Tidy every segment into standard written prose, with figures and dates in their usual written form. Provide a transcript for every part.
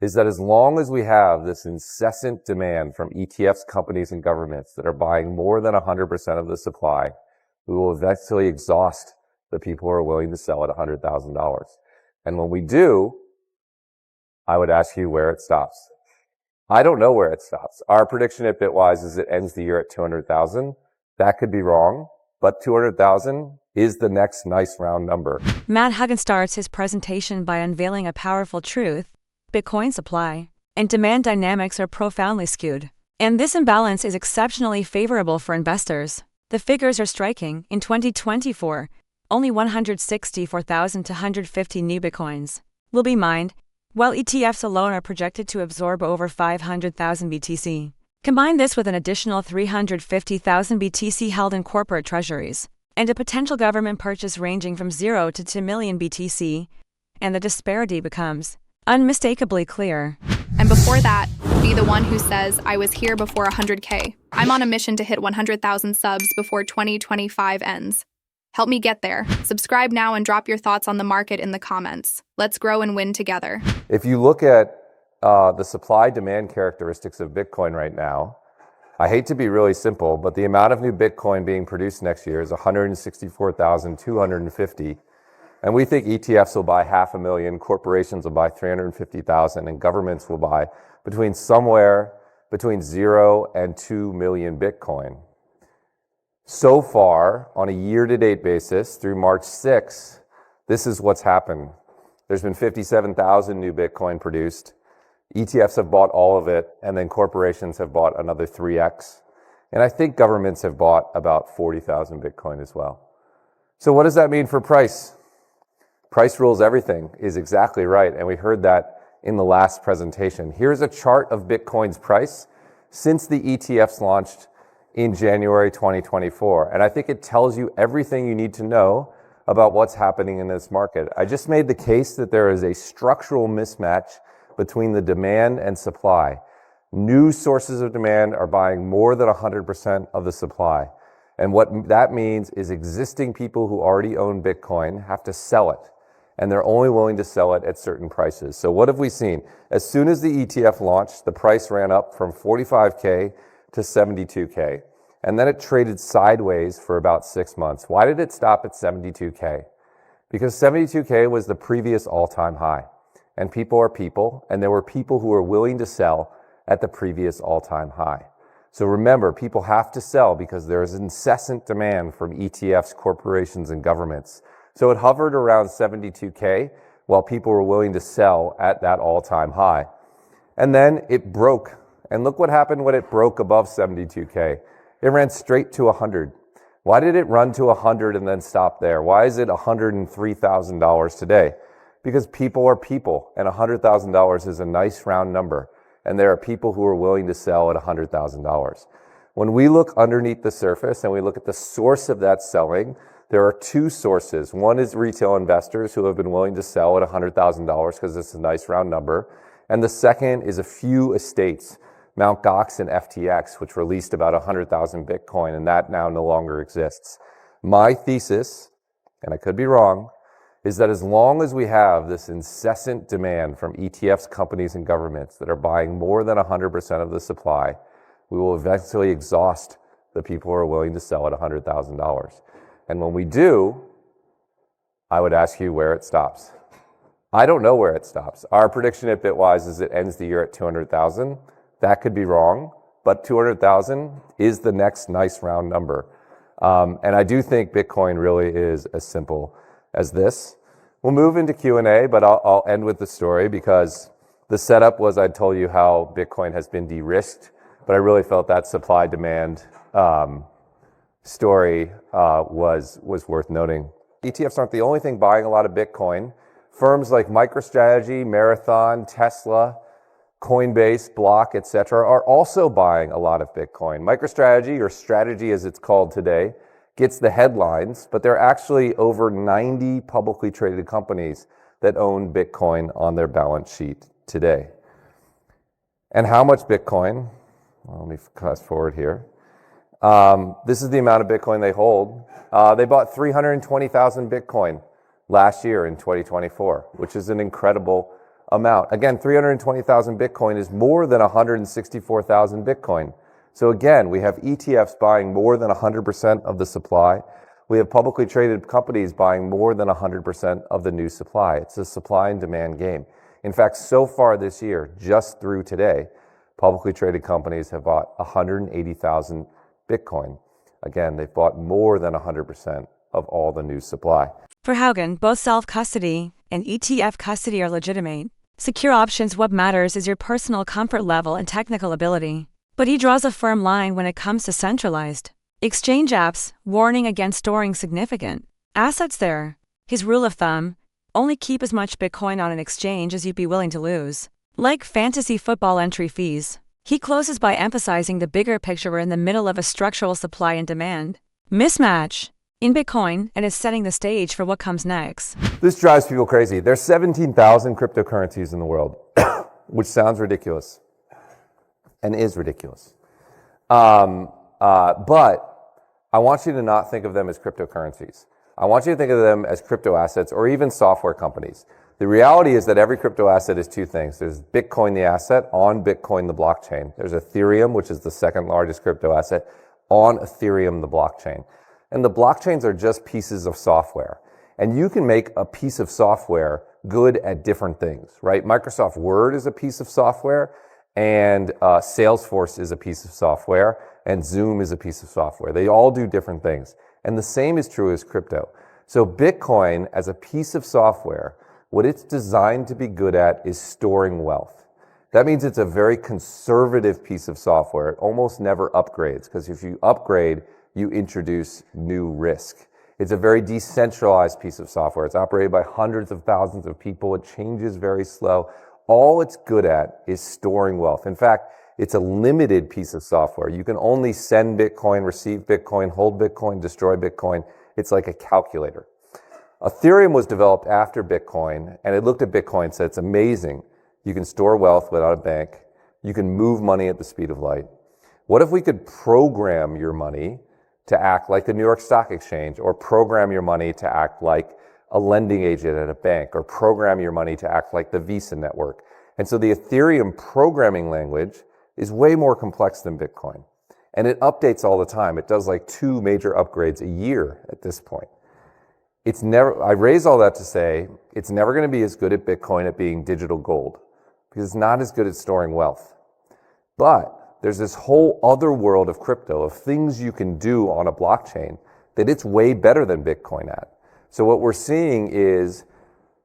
is that as long as we have this incessant demand from ETFs, companies, and governments that are buying more than 100% of the supply, we will eventually exhaust the people who are willing to sell at $100,000. And when we do, I would ask you where it stops. I don't know where it stops. Our prediction at Bitwise is it ends the year at 200,000. That could be wrong, but 200,000 is the next nice round number. Matt Hougan starts his presentation by unveiling a powerful truth: Bitcoin supply and demand dynamics are profoundly skewed. And this imbalance is exceptionally favorable for investors. The figures are striking. In 2024, only 164,250 new Bitcoins will be mined, while ETFs alone are projected to absorb over 500,000 BTC. Combine this with an additional 350,000 BTC held in corporate treasuries, and a potential government purchase ranging from 0 to 2 million BTC, and the disparity becomes unmistakably clear. And before that, be the one who says, I was here before 100K. I'm on a mission to hit 100,000 subs before 2025 ends. Help me get there. Subscribe now and drop your thoughts on the market in the comments. Let's grow and win together. If you look at the supply-demand characteristics of Bitcoin right now, I hate to be really simple, but the amount of new Bitcoin being produced next year is 164,250. And we think ETFs will buy 500,000, corporations will buy 350,000, and governments will buy somewhere between 0 and 2 million Bitcoin. So far, on a year-to-date basis, through March 6th, this is what's happened. There's been 57,000 new Bitcoin produced. ETFs have bought all of it, and then corporations have bought another 3x. And I think governments have bought about 40,000 Bitcoin as well. So what does that mean for price? Price rules everything is exactly right, and we heard that in the last presentation. Here's a chart of Bitcoin's price since the ETFs launched in January 2024. And I think it tells you everything you need to know about what's happening in this market. I just made the case that there is a structural mismatch between the demand and supply. New sources of demand are buying more than 100% of the supply. And what that means is existing people who already own Bitcoin have to sell it. And they're only willing to sell it at certain prices. So what have we seen? As soon as the ETF launched, the price ran up from 45K to 72K. And then it traded sideways for about 6 months. Why did it stop at 72K? Because 72K was the previous all-time high. And people are people, and there were people who were willing to sell at the previous all-time high. So remember, people have to sell because there is incessant demand from ETFs, corporations, and governments. So it hovered around 72K while people were willing to sell at that all-time high. And then it broke. And look what happened when it broke above 72K. It ran straight to 100. Why did it run to 100 and then stop there? Why is it $103,000 today? Because people are people, and $100,000 is a nice round number. And there are people who are willing to sell at $100,000. When we look underneath the surface and we look at the source of that selling, there are two sources. One is retail investors who have been willing to sell at $100,000 because it's a nice round number. And the second is a few estates, Mt. Gox and FTX, which released about 100,000 Bitcoin, and that now no longer exists. My thesis, and I could be wrong, is that as long as we have this incessant demand from ETFs, companies, and governments that are buying more than 100% of the supply, we will eventually exhaust the people who are willing to sell at $100,000. And when we do, I would ask you where it stops. I don't know where it stops. Our prediction at Bitwise is it ends the year at 200,000. That could be wrong, but 200,000 is the next nice round number. And I do think Bitcoin really is as simple as this. We'll move into Q&A, but I'll end with the story because the setup was I told you how Bitcoin has been de-risked, but I really felt that supply-demand story was worth noting. ETFs aren't the only thing buying a lot of Bitcoin. Firms like MicroStrategy, Marathon, Tesla, Coinbase, Block, etc. are also buying a lot of Bitcoin. MicroStrategy, or Strategy as it's called today, gets the headlines, but there are actually over 90 publicly traded companies that own Bitcoin on their balance sheet today. And how much Bitcoin? Well, let me fast forward here. This is the amount of Bitcoin they hold. They bought 320,000 Bitcoin last year in 2024, which is an incredible amount. Again, 320,000 Bitcoin is more than 164,000 Bitcoin. So again, we have ETFs buying more than 100% of the supply. We have publicly traded companies buying more than 100% of the new supply. It's a supply and demand game. In fact, so far this year, just through today, publicly traded companies have bought 180,000 Bitcoin. Again, they've bought more than 100% of all the new supply. For Hougan, both self-custody and ETF custody are legitimate. Secure options, what matters is your personal comfort level and technical ability. But he draws a firm line when it comes to centralized exchange apps, warning against storing significant assets there. His rule of thumb, only keep as much Bitcoin on an exchange as you'd be willing to lose. Like fantasy football entry fees, he closes by emphasizing the bigger picture. We're in the middle of a structural supply and demand mismatch in Bitcoin and is setting the stage for what comes next. This drives people crazy. There's 17,000 cryptocurrencies in the world, which sounds ridiculous and is ridiculous. But I want you to not think of them as cryptocurrencies. I want you to think of them as crypto assets or even software companies. The reality is that every crypto asset is two things. There's Bitcoin, the asset, on Bitcoin, the blockchain. There's Ethereum, which is the second largest crypto asset, on Ethereum, the blockchain. And the blockchains are just pieces of software. And you can make a piece of software good at different things, right? Microsoft Word is a piece of software, and Salesforce is a piece of software, and Zoom is a piece of software. They all do different things. And the same is true as crypto. So Bitcoin, as a piece of software, what it's designed to be good at is storing wealth. That means it's a very conservative piece of software. It almost never upgrades, because if you upgrade, you introduce new risk. It's a very decentralized piece of software. It's operated by hundreds of thousands of people. It changes very slow. All it's good at is storing wealth. In fact, it's a limited piece of software. You can only send Bitcoin, receive Bitcoin, hold Bitcoin, destroy Bitcoin. It's like a calculator. Ethereum was developed after Bitcoin, and it looked at Bitcoin and said, it's amazing. You can store wealth without a bank. You can move money at the speed of light. What if we could program your money to act like the New York Stock Exchange, or program your money to act like a lending agent at a bank, or program your money to act like the Visa network? And so the Ethereum programming language is way more complex than Bitcoin. And it updates all the time. It does like 2 major upgrades a year at this point. I raise all that to say, it's never going to be as good at Bitcoin at being digital gold, because it's not as good at storing wealth. But there's this whole other world of crypto, of things you can do on a blockchain, that it's way better than Bitcoin at. So what we're seeing is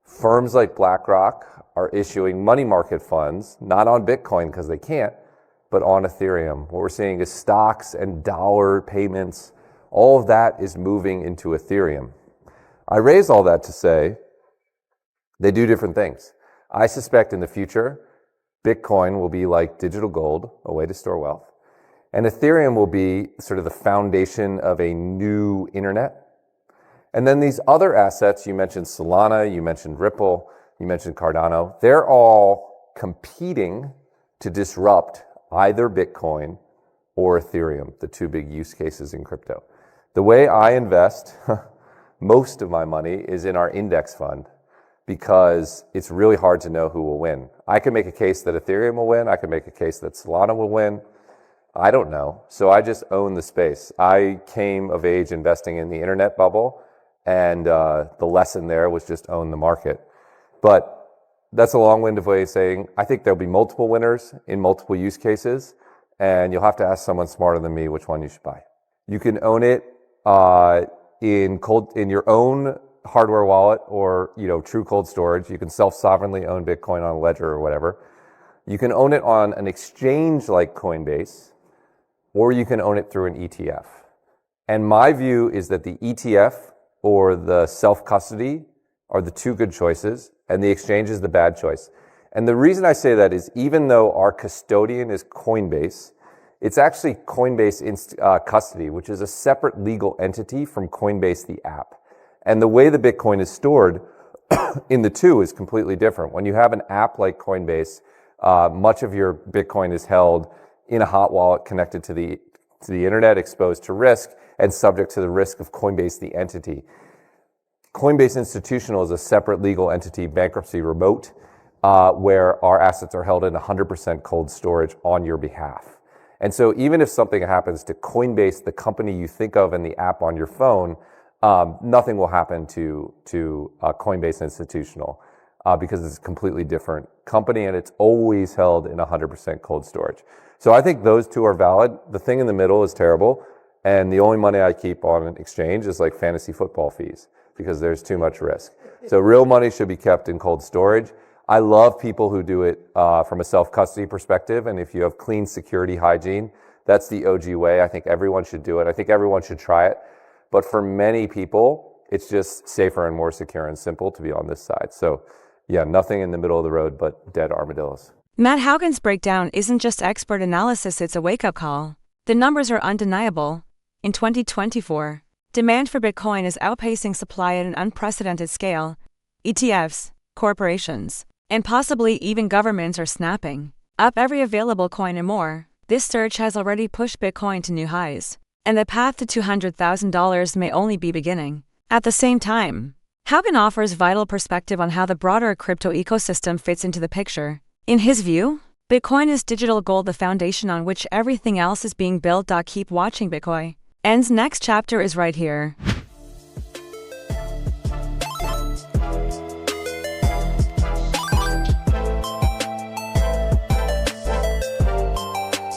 firms like BlackRock are issuing money market funds, not on Bitcoin because they can't, but on Ethereum. What we're seeing is stocks and dollar payments. All of that is moving into Ethereum. I raise all that to say they do different things. I suspect in the future, Bitcoin will be like digital gold, a way to store wealth. And Ethereum will be sort of the foundation of a new internet. And then these other assets, you mentioned Solana, you mentioned Ripple, you mentioned Cardano, they're all competing to disrupt either Bitcoin or Ethereum, the 2 big use cases in crypto. The way I invest most of my money is in our index fund, because it's really hard to know who will win. I can make a case that Ethereum will win. I can make a case that Solana will win. I don't know. So I just own the space. I came of age investing in the internet bubble, and the lesson there was just own the market. But that's a long-winded way of saying I think there'll be multiple winners in multiple use cases, and you'll have to ask someone smarter than me which one you should buy. You can own it in your own hardware wallet, or true cold storage. You can self-sovereignly own Bitcoin on a ledger or whatever. You can own it on an exchange like Coinbase, or you can own it through an ETF. And my view is that the ETF or the self-custody are the 2 good choices, and the exchange is the bad choice. And the reason I say that is, even though our custodian is Coinbase, it's actually Coinbase Custody, which is a separate legal entity from Coinbase, the app. And the way the Bitcoin is stored in the 2 is completely different. When you have an app like Coinbase, much of your Bitcoin is held in a hot wallet connected to the internet, exposed to risk, and subject to the risk of Coinbase, the entity. Coinbase Institutional is a separate legal entity, bankruptcy remote, where our assets are held in 100% cold storage on your behalf. And so even if something happens to Coinbase, the company you think of in the app on your phone, nothing will happen to Coinbase Institutional because it's a completely different company and it's always held in 100% cold storage. So I think those two are valid. The thing in the middle is terrible. And the only money I keep on an exchange is like fantasy football fees because there's too much risk. So real money should be kept in cold storage. I love people who do it from a self-custody perspective. And if you have clean security hygiene, that's the OG way. I think everyone should do it. I think everyone should try it. But for many people, it's just safer and more secure and simple to be on this side. So yeah, nothing in the middle of the road but dead armadillos. Matt Hougan's breakdown isn't just expert analysis, it's a wake-up call. The numbers are undeniable. In 2024, demand for Bitcoin is outpacing supply at an unprecedented scale. ETFs, corporations, and possibly even governments are snapping up every available coin and more. This surge has already pushed Bitcoin to new highs, and the path to $200,000 may only be beginning. At the same time, Hougan offers vital perspective on how the broader crypto ecosystem fits into the picture. In his view, Bitcoin is digital gold, the foundation on which everything else is being built. Keep watching Bitcoin. End's next chapter is right here.